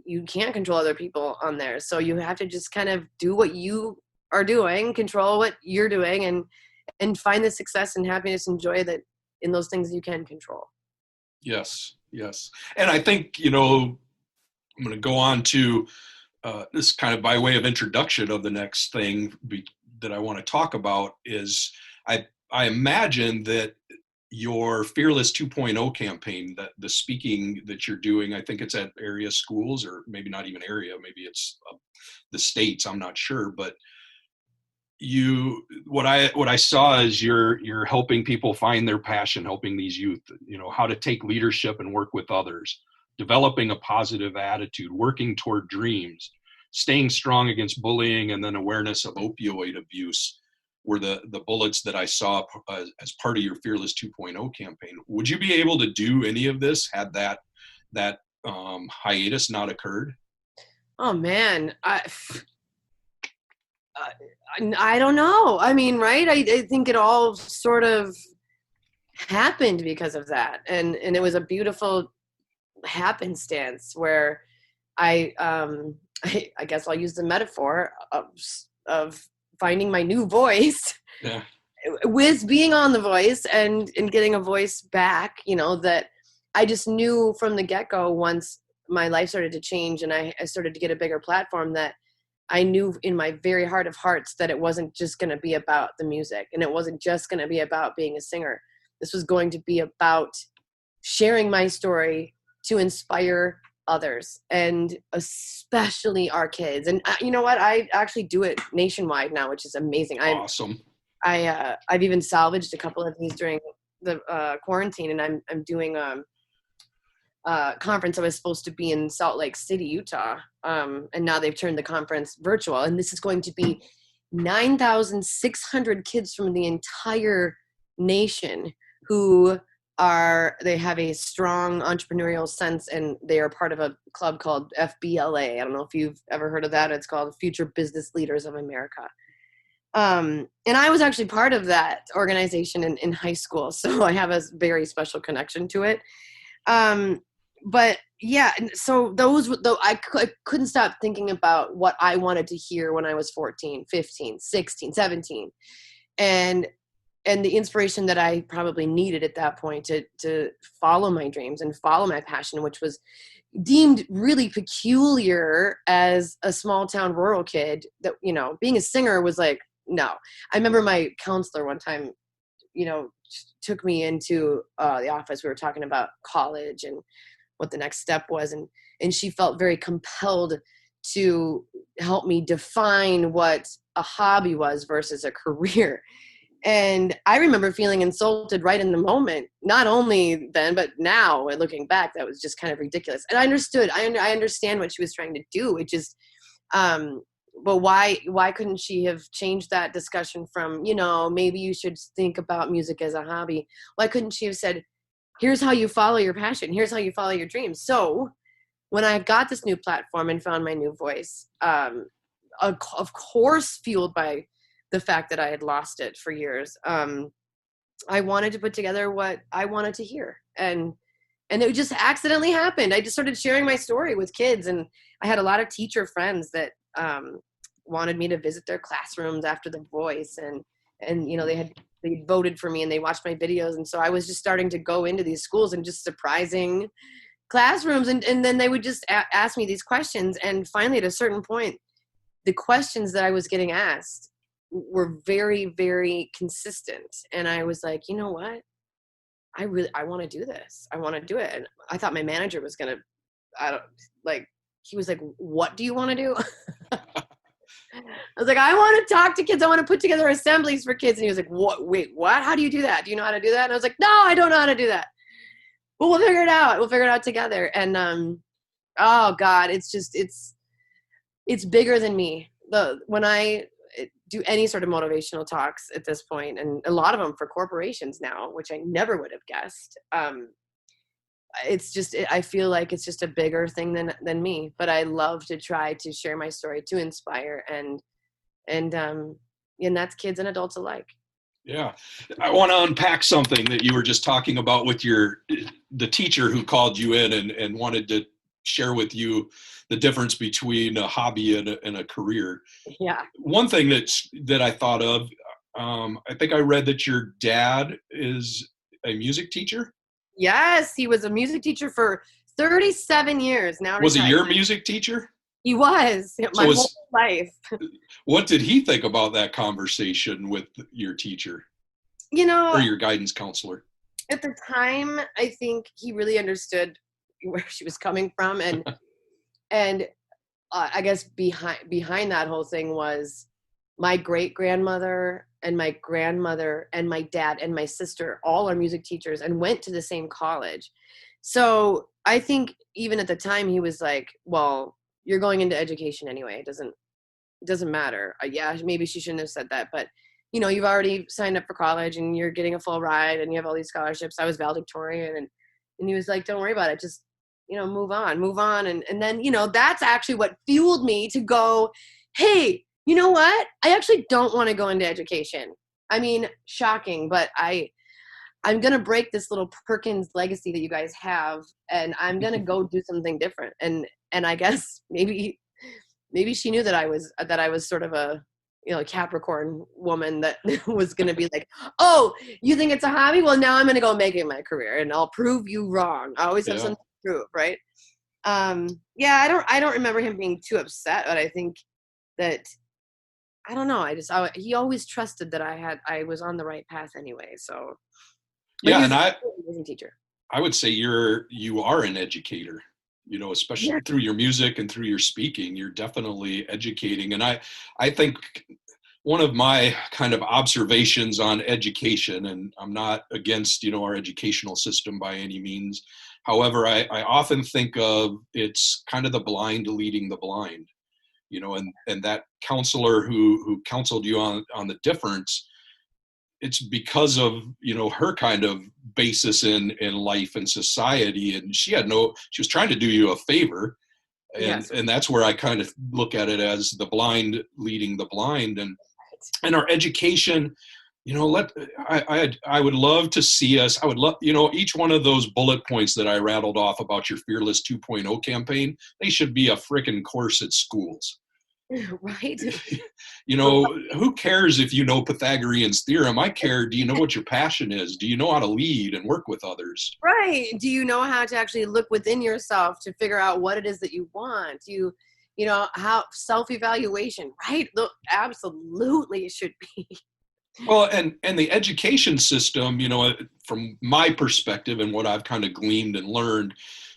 you can't control other people on there. So you have to just kind of do what you are doing, control what you're doing, and find the success and happiness and joy that in those things you can control. Yes, yes. And I think, you know, I'm going to go on to this kind of by way of introduction of the next thing that I want to talk about is I imagine that your Fearless 2.0 campaign, that the speaking that you're doing, I think it's at area schools, or maybe not even area, maybe it's the states, I'm not sure, but what I saw is you're helping people find their passion, helping these youth, you know, how to take leadership and work with others, developing a positive attitude, working toward dreams, staying strong against bullying, and then awareness of opioid abuse were the bullets that I saw as part of your Fearless 2.0 campaign. Would you be able to do any of this had that hiatus not occurred? Oh man, I don't know. I mean, right? I think it all sort of happened because of that, and it was a beautiful happenstance where I guess I'll use the metaphor of finding my new voice. Yeah. With being on The Voice and getting a voice back, you know, that I just knew from the get-go, once my life started to change and I started to get a bigger platform, that I knew in my very heart of hearts that it wasn't just going to be about the music, and it wasn't just going to be about being a singer. This was going to be about sharing my story to inspire others, and especially our kids. And you know what? I actually do it nationwide now, which is amazing. Awesome. I've even salvaged a couple of these during the quarantine, and I'm doing a conference. I was supposed to be in Salt Lake City, Utah, and now they've turned the conference virtual. And this is going to be 9,600 kids from the entire nation who they have a strong entrepreneurial sense, and they are part of a club called FBLA. I don't know if you've ever heard of that. It's called Future Business Leaders of America. And I was actually part of that organization in high school, so I have a very special connection to it. But yeah, and so I couldn't stop thinking about what I wanted to hear when I was 14, 15, 16, 17. And the inspiration that I probably needed at that point to follow my dreams and follow my passion, which was deemed really peculiar as a small town rural kid, that, you know, being a singer was like, no. I remember my counselor one time, you know, took me into the office. We were talking about college and what the next step was. And she felt very compelled to help me define what a hobby was versus a career. And I remember feeling insulted right in the moment, not only then, but now, and looking back, that was just kind of ridiculous. And I understood, I understand what she was trying to do. It just, but why couldn't she have changed that discussion from, you know, maybe you should think about music as a hobby? Why couldn't she have said, here's how you follow your passion. Here's how you follow your dreams. So when I got this new platform and found my new voice, of course, fueled by the fact that I had lost it for years, I wanted to put together what I wanted to hear. And it just accidentally happened. I just started sharing my story with kids. And I had a lot of teacher friends that wanted me to visit their classrooms after The Voice. And you know, they voted for me and they watched my videos. And so I was just starting to go into these schools and just surprising classrooms. And then they would just ask me these questions. And finally, at a certain point, the questions that I was getting asked were very, very consistent. And I was like, you know what? I want to do this. I want to do it. And I thought my manager was going to, he was like, what do you want to do? I was like, I want to talk to kids. I want to put together assemblies for kids. And he was like, what? Wait, what? How do you do that? Do you know how to do that? And I was like, no, I don't know how to do that. But we'll figure it out. We'll figure it out together. And, oh God, it's bigger than me. When I do any sort of motivational talks at this point, and a lot of them for corporations now, which I never would have guessed. I feel like it's just a bigger thing than me, but I love to try to share my story, to inspire, and that's kids and adults alike. Yeah. I want to unpack something that you were just talking about with the teacher who called you in and wanted to share with you the difference between a hobby and a career. Yeah. One thing that I thought of, I think I read that your dad is a music teacher. Yes, he was a music teacher for 37 years now. Was he your music teacher? He was my whole life. What did he think about that conversation with your teacher? You know, or your guidance counselor? At the time, I think he really understood where she was coming from, and I guess behind that whole thing was my great-grandmother and my grandmother and my dad and my sister all are music teachers and went to the same college. So I think even at the time he was like, well, you're going into education anyway. It doesn't matter. Yeah, maybe she shouldn't have said that, but you know, you've already signed up for college and you're getting a full ride and you have all these scholarships. I was valedictorian, and he was like, don't worry about it. Just, you know, move on. And then, you know, that's actually what fueled me to go, hey, you know what? I actually don't want to go into education. I mean, shocking, but I'm going to break this little Perkins legacy that you guys have, and I'm going to go do something different. And I guess maybe she knew that I was sort of a, you know, Capricorn woman that was going to be like, oh, you think it's a hobby? Well, now I'm going to go make it my career and I'll prove you wrong. I always have something to prove. Right. Yeah. I don't remember him being too upset, but I think that, I don't know. He always trusted that I was on the right path anyway. So yeah. And amazing teacher. I would say you are an educator, you know, especially through your music and through your speaking. You're definitely educating. And I think one of my kind of observations on education, and I'm not against, you know, our educational system by any means. However, I often think of it's kind of the blind leading the blind, you know, and that counselor who counseled you on the difference, it's because of, her kind of basis in life and society. And she was trying to do you a favor. Yes. And that's where I kind of look at it as the blind leading the blind, and our education. I would love to see us. I would love, each one of those bullet points that I rattled off about your Fearless 2.0 campaign, they should be a frickin' course at schools. Right. Who cares if you know Pythagorean's theorem? I care, do you know what your passion is? Do you know how to lead and work with others? Right. Do you know how to actually look within yourself to figure out what it is that you want? How self-evaluation, right? Look, absolutely should be. Well, and the education system, from my perspective and what I've kind of gleaned and learned,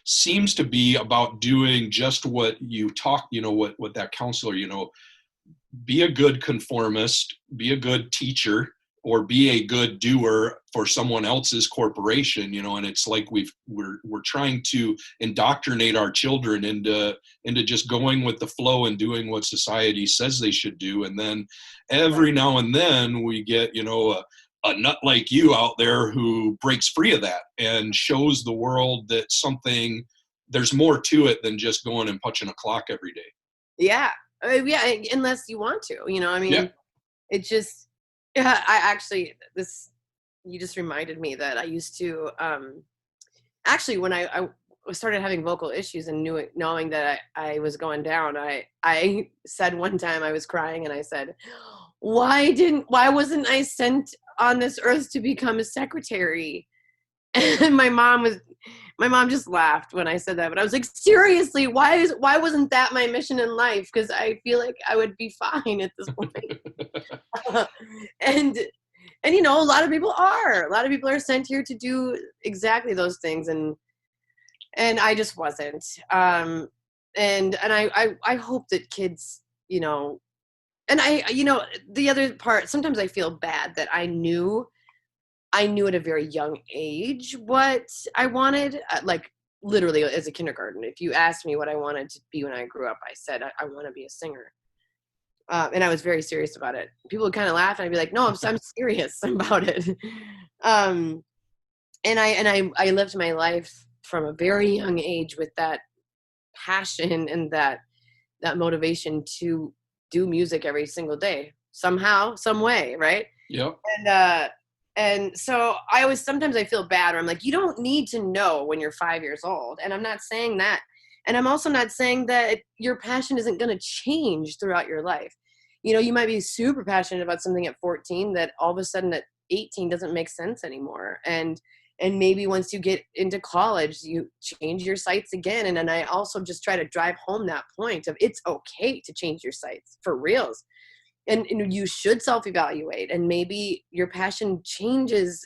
seems to be about doing just what you talk, what that counselor, be a good conformist, be a good teacher, or be a good doer for someone else's corporation, and it's like we're trying to indoctrinate our children into just going with the flow and doing what society says they should do. And then every now and then we get, a nut like you out there who breaks free of that and shows the world that there's more to it than just going and punching a clock every day. Yeah. Yeah. Unless you want to, Yeah. it just, yeah, you just reminded me that I used to, actually, when I started having vocal issues and knowing that I was going down, I said one time I was crying and I said, why wasn't I sent on this earth to become a secretary? And my mom just laughed when I said that, but I was like, seriously, why wasn't that my mission in life? Because I feel like I would be fine at this point. And a lot of people are sent here to do exactly those things, and I just wasn't. And I hope that kids, and the other part, sometimes I feel bad that I knew at a very young age what I wanted, like literally as a kindergarten. If you asked me what I wanted to be when I grew up, I said, I want to be a singer. And I was very serious about it. People would kind of laugh and I'd be like, no, I'm serious about it. And I lived my life from a very young age with that passion and that motivation to do music every single day, somehow, some way. Right. Yep. And so sometimes I feel bad, or I'm like, you don't need to know when you're 5 years old. And I'm not saying that. And I'm also not saying that your passion isn't going to change throughout your life. You might be super passionate about something at 14 that all of a sudden at 18 doesn't make sense anymore. And maybe once you get into college, you change your sights again. And then I also just try to drive home that point of it's okay to change your sights for reals. And you should self-evaluate, and maybe your passion changes.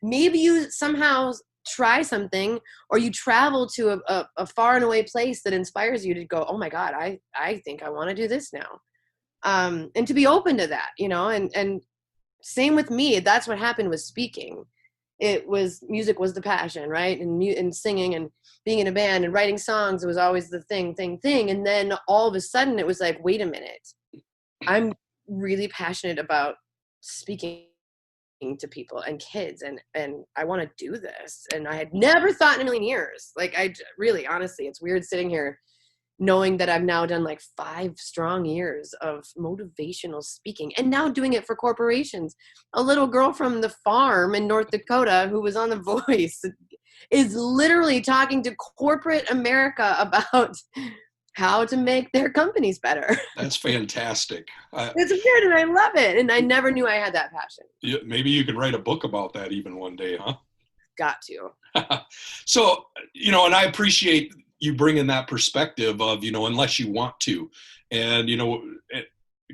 Maybe you somehow try something, or you travel to a far and away place that inspires you to go, oh my God, I think I want to do this now. And to be open to that, and same with me. That's what happened with speaking. Music was the passion, right? And singing and being in a band and writing songs, it was always the thing. And then all of a sudden it was like, wait a minute. I'm really passionate about speaking to people and kids, and I want to do this. And I had never thought in a million years, like honestly, it's weird sitting here knowing that I've now done like 5 strong years of motivational speaking and now doing it for corporations. A little girl from the farm in North Dakota who was on The Voice is literally talking to corporate America about how to make their companies better. That's fantastic. It's weird, and I love it. And I never knew I had that passion. Maybe you can write a book about that even one day, huh? Got to. So, and I appreciate you bringing that perspective of, unless you want to. And, a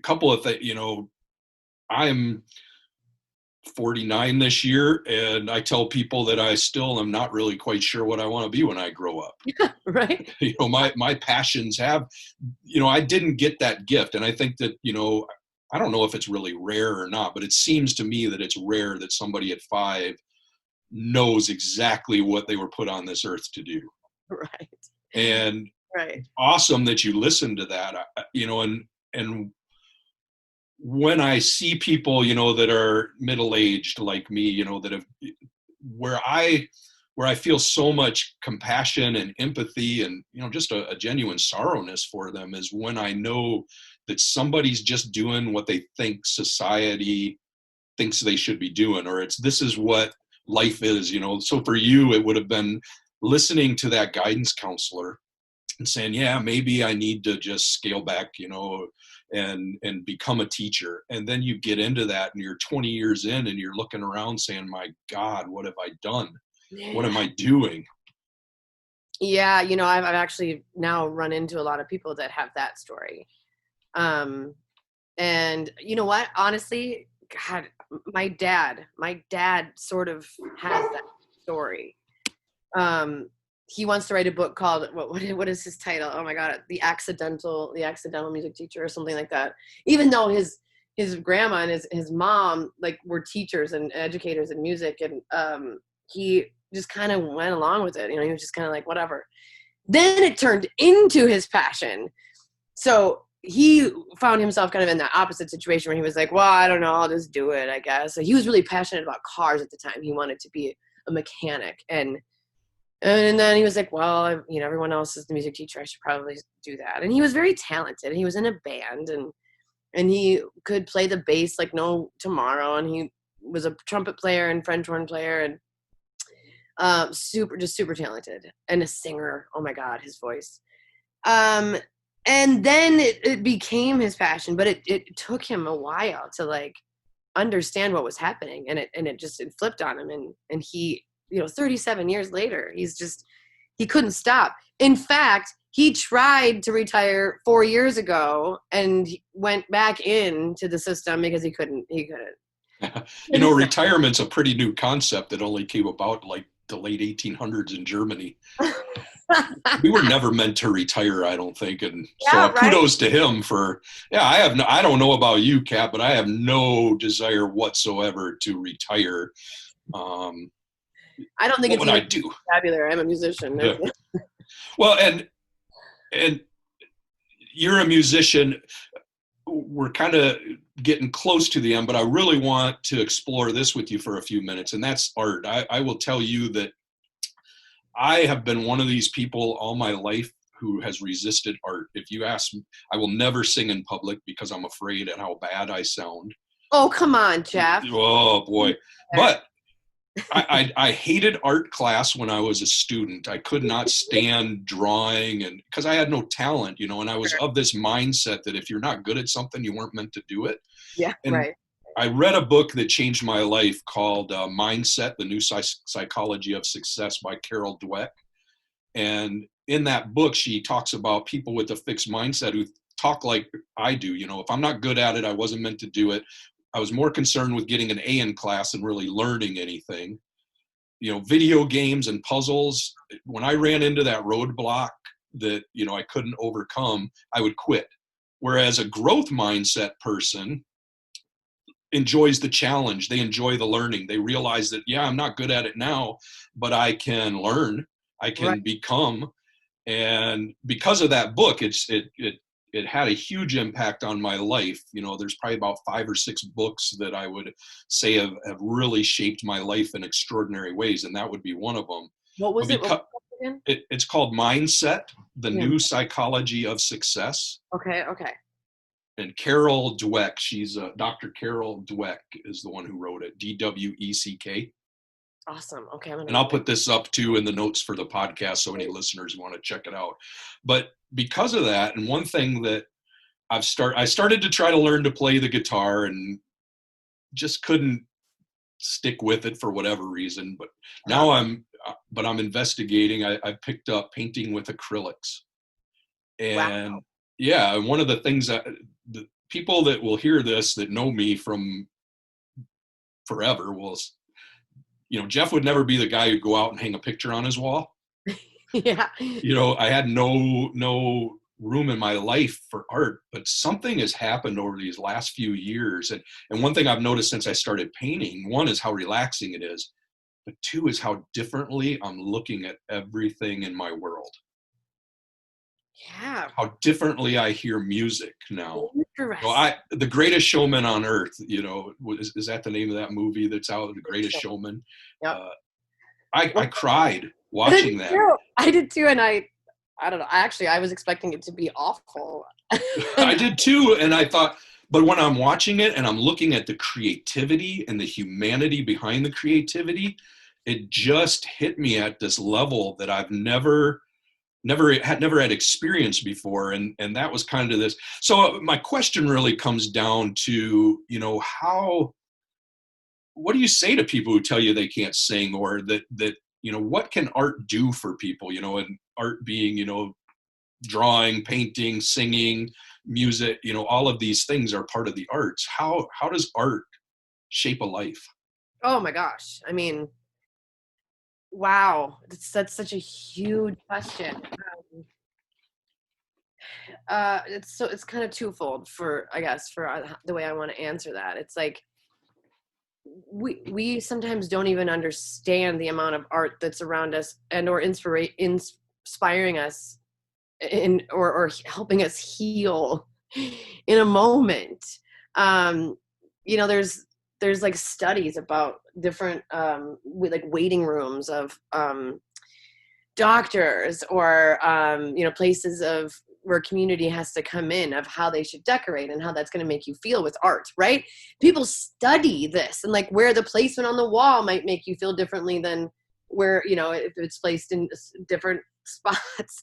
couple of things, I'm 49 this year, and I tell people that I still am not really quite sure what I want to be when I grow up. Yeah, right. My passions have, I didn't get that gift. And I think that, I don't know if it's really rare or not, but it seems to me that it's rare that somebody at 5 knows exactly what they were put on this earth to do. Right. And right. Awesome that you listened to that, and when I see people, that are middle-aged like me, that have, where I feel so much compassion and empathy and, just a genuine sorrowness for them, is when I know that somebody's just doing what they think society thinks they should be doing, or this is what life is, So for you, it would have been listening to that guidance counselor and saying, yeah, maybe I need to just scale back, and become a teacher. And then you get into that and you're 20 years in and you're looking around saying, my God, what have I done? What am I doing? Yeah, I've actually now run into a lot of people that have that story. And you know what? Honestly, God, my dad sort of has that story. He wants to write a book called what is his title? Oh my God, the accidental music teacher or something like that. Even though his grandma and his mom were teachers and educators in music, and he just kind of went along with it. He was just kind of like, whatever. Then it turned into his passion. So he found himself kind of in that opposite situation where he was like, well, I don't know, I'll just do it, I guess. So he was really passionate about cars at the time. He wanted to be a mechanic. And then he was like, well, everyone else is the music teacher. I should probably do that. And he was very talented. He was in a band and he could play the bass like no tomorrow. And he was a trumpet player and French horn player and super talented, and a singer. Oh my God, his voice. And then it became his passion, but it took him a while to understand what was happening, and it flipped on him, and he, 37 years later, he couldn't stop. In fact, he tried to retire 4 years ago and went back into the system because he couldn't. Retirement's a pretty new concept that only came about the late 1800s in Germany. We were never meant to retire, I don't think. And so kudos to him for, I don't know about you, Kat, but I have no desire whatsoever to retire. I don't think what would I do? Vocabulary. I'm a musician. Yeah. Well, and you're a musician. We're kind of getting close to the end, but I really want to explore this with you for a few minutes, and that's art. I will tell you that I have been one of these people all my life who has resisted art. If you ask me, I will never sing in public because I'm afraid at how bad I sound. Oh, come on, Jeff. Oh, boy. But I hated art class when I was a student. I could not stand drawing, and because I had no talent, and I was of this mindset that if you're not good at something, you weren't meant to do it. Yeah, and right. I read a book that changed my life called Mindset, The New Psychology of Success by Carol Dweck. And in that book, she talks about people with a fixed mindset who talk like I do. If I'm not good at it, I wasn't meant to do it. I was more concerned with getting an A in class than really learning anything. Video games and puzzles, when I ran into that roadblock that, I couldn't overcome, I would quit. Whereas a growth mindset person enjoys the challenge. They enjoy the learning. They realize that, I'm not good at it now, but I can learn, I can become. And because of that book, it had a huge impact on my life. There's probably about 5 or 6 books that I would say have really shaped my life in extraordinary ways. And that would be one of them. What was it again? It's called Mindset, The New Psychology of Success. Okay. And Carol Dweck, she's Dr. Carol Dweck is the one who wrote it, Dweck. Awesome. Okay. And I'll put this up too in the notes for the podcast, so any listeners who want to check it out. But because of that, and one thing that I started to try to learn to play the guitar and just couldn't stick with it for whatever reason. But now I'm investigating. I picked up painting with acrylics. And and one of the things that the people that will hear this that know me from forever will, Jeff would never be the guy who'd go out and hang a picture on his wall. Yeah. I had no room in my life for art, but something has happened over these last few years. And one thing I've noticed since I started painting, one is how relaxing it is, but 2 is how differently I'm looking at everything in my world. Yeah. how differently I hear music now. Interesting. The Greatest Showman on Earth, is that the name of that movie that's out, The Greatest Showman? Yep. Uh, I cried I did watching that. too. I did too, and I don't know. I was expecting it to be awful. I did too, and I thought, but when I'm watching it and I'm looking at the creativity and the humanity behind the creativity, it just hit me at this level that I've never had experienced before, and that was kind of this. So my question really comes down to, what do you say to people who tell you they can't sing, or that what can art do for people, and art being, drawing, painting, singing, music, all of these things are part of the arts. How does art shape a life? Oh my gosh. I mean, wow. That's such a huge question. It's kind of twofold for, I guess, for the way I want to answer that. It's like, we sometimes don't even understand the amount of art that's around us and or inspiring us or helping us heal in a moment. There's like studies about different like waiting rooms of doctors or places of where community has to come in, of how they should decorate and how that's going to make you feel with art, right? People study this, and like where the placement on the wall might make you feel differently than where, if it's placed in different spots.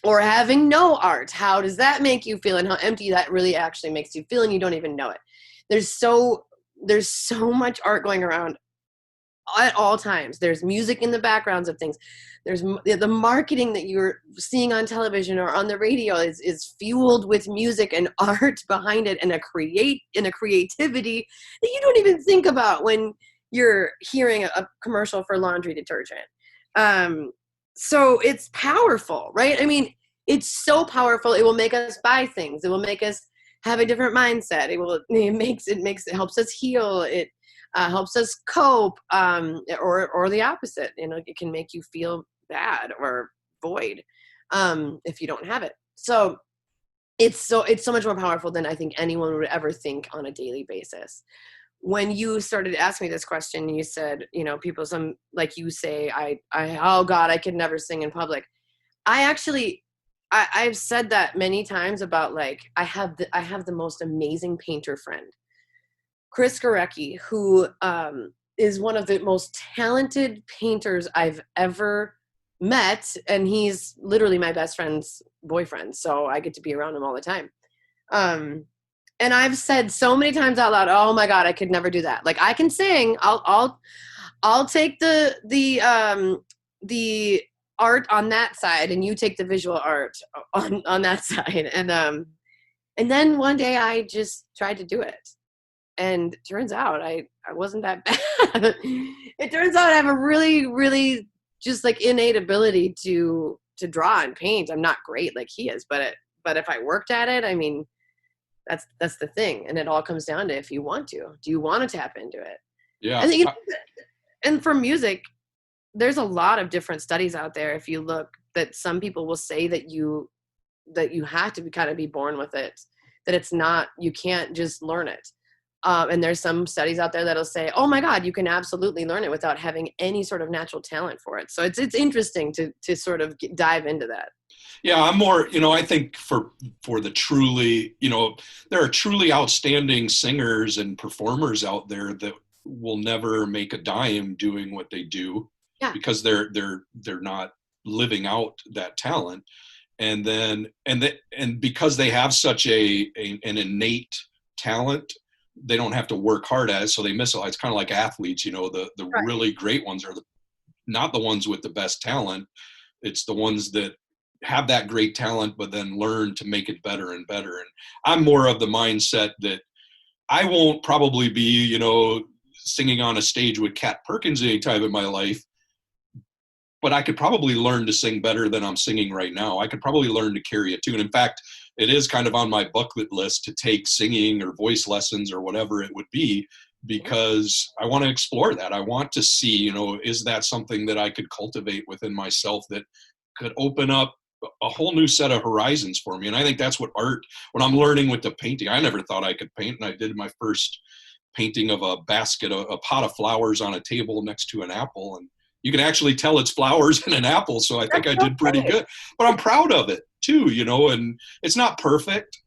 Or having no art, how does that make you feel, and how empty that really actually makes you feel, and you don't even know it. There's so much art going around at all times. There's music in the backgrounds of things. There's the marketing that you're seeing on television or on the radio is fueled with music and art behind it, and a creativity that you don't even think about when you're hearing a commercial for laundry detergent. So it's powerful, right? I mean, it's so powerful. It will make us buy things. It will make us have a different mindset. It helps us heal. It helps us cope, or the opposite. It can make you feel bad or void if you don't have it. So it's so much more powerful than I think anyone would ever think on a daily basis. When you started to ask me this question, you said, people, like you say, oh God, I could never sing in public. I've said that many times about, like, I have the most amazing painter friend, Chris Gorecki, who is one of the most talented painters I've ever met. And he's literally my best friend's boyfriend. So I get to be around him all the time. And I've said so many times out loud, oh my God, I could never do that. Like, I can sing. I'll take the art on that side, and you take the visual art on that side. And then one day I just tried to do it. And turns out I wasn't that bad. It turns out I have a really, really just like innate ability to draw and paint. I'm not great like he is, but if I worked at it, I mean, that's the thing. And it all comes down to, if you want to, do you want to tap into it? Yeah. And for music, there's a lot of different studies out there. If you look, that some people will say that you have to kind of be born with it, that it's not, you can't just learn it. And there's some studies out there that'll say, oh my God, you can absolutely learn it without having any sort of natural talent for it. So it's interesting to sort of dive into that. Yeah, I'm more, I think for the truly, there are truly outstanding singers and performers out there that will never make a dime doing what they do. Yeah. Because they're not living out that talent. And then, and because they have such an innate talent, they don't have to work hard at it. So they miss it. It's kind of like athletes, the Right. really great ones are not the ones with the best talent. It's the ones that have that great talent, but then learn to make it better and better. And I'm more of the mindset that I won't probably be, singing on a stage with Kat Perkins anytime in my life, but I could probably learn to sing better than I'm singing right now. I could probably learn to carry a tune. In fact, it is kind of on my bucket list to take singing or voice lessons or whatever it would be, because I want to explore that. I want to see, is that something that I could cultivate within myself that could open up a whole new set of horizons for me. And I think that's what art, when I'm learning with the painting, I never thought I could paint. And I did my first painting of a basket, a pot of flowers on a table next to an apple. And you can actually tell it's flowers and an apple. So I think I did pretty good, but I'm proud of it too, you know, and it's not perfect.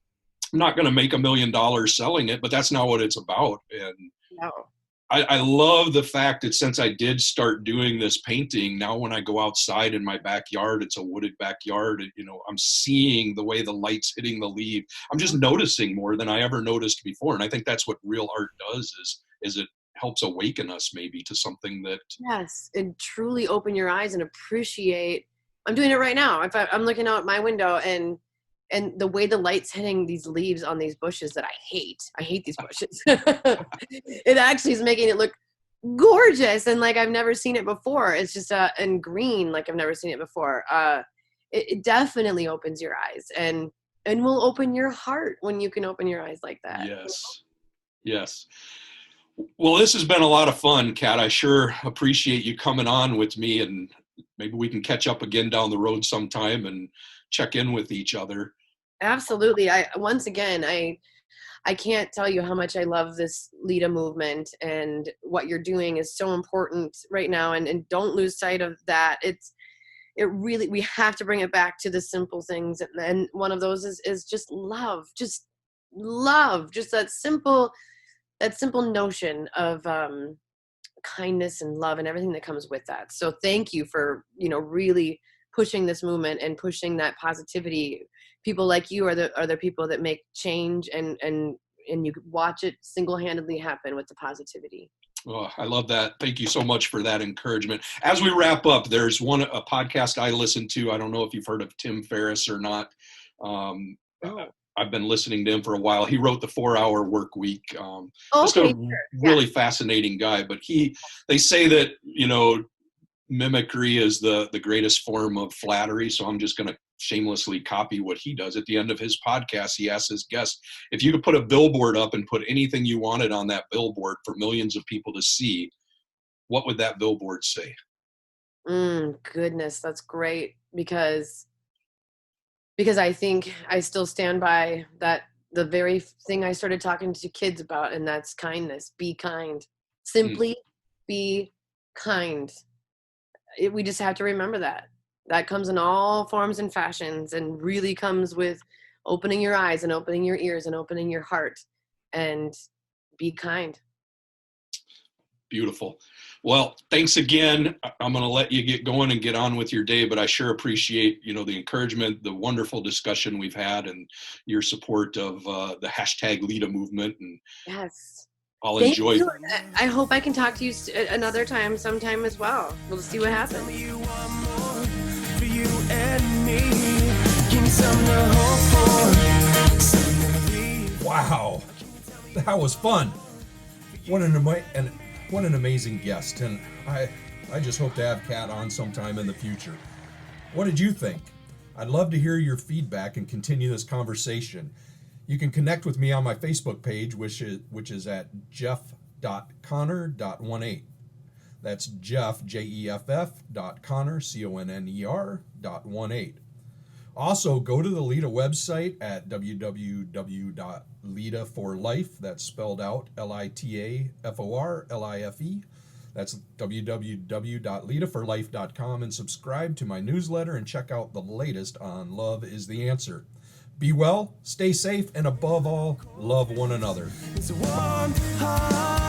I'm not going to make $1 million selling it, but that's not what it's about. And No. I love the fact that since I did start doing this painting, now when I go outside in my backyard, it's a wooded backyard, you know, I'm seeing the way the light's hitting the leaf. I'm just noticing more than I ever noticed before. And I think that's what real art does is it helps awaken us maybe to something that. Yes, and truly open your eyes and appreciate. I'm doing it right now. If I'm looking out my window and the way the light's hitting these leaves on these bushes that I hate these bushes. It actually is making it look gorgeous and like I've never seen it before. It's just and green like I've never seen it before. It definitely opens your eyes and will open your heart when you can open your eyes like that. Yes. Well, this has been a lot of fun, Kat. I sure appreciate you coming on with me, and maybe we can catch up again down the road sometime and check in with each other. Absolutely. Once again, I can't tell you how much I love this LITA movement, and what you're doing is so important right now. And don't lose sight of that. We have to bring it back to the simple things. And one of those is just love, just that simple notion of kindness and love and everything that comes with that. So thank you for, you know, really pushing this movement and pushing that positivity. People like you are the people that make change, and you watch it single-handedly happen with the positivity. Oh, I love that. Thank you so much for that encouragement. As we wrap up, there's a podcast I listen to. I don't know if you've heard of Tim Ferriss or not. I've been listening to him for a while. He wrote the 4-Hour Work Week. Just a really fascinating guy. But they say that, you know, mimicry is the greatest form of flattery. So I'm just going to shamelessly copy what he does. At the end of his podcast, he asks his guests, if you could put a billboard up and put anything you wanted on that billboard for millions of people to see, what would that billboard say? Goodness, that's great. Because I think I still stand by that, the very thing I started talking to kids about, and that's kindness. Be kind. Simply be kind. We just have to remember that. That comes in all forms and fashions, and really comes with opening your eyes and opening your ears and opening your heart, and be kind. Beautiful. Well, thanks again. I'm going to let you get going and get on with your day, but I sure appreciate, you know, the encouragement, the wonderful discussion we've had, and your support of the hashtag LITA movement. And yes, I'll enjoy. You. I hope I can talk to you another time, sometime as well. We'll see what happens. Wow, that was fun. What an amazing guest, and I just hope to have Kat on sometime in the future. What did you think? I'd love to hear your feedback and continue this conversation. You can connect with me on my Facebook page, which is at jeff.conner.18. That's Jeff, Jeff, .Conner, CONNER.18. Also, go to the LITA website at www.litaforlife, that's spelled out LITAFORLIFE. That's www.litaforlife.com, and subscribe to my newsletter and check out the latest on Love is the Answer. Be well, stay safe, and above all, love one another. It's a warm heart.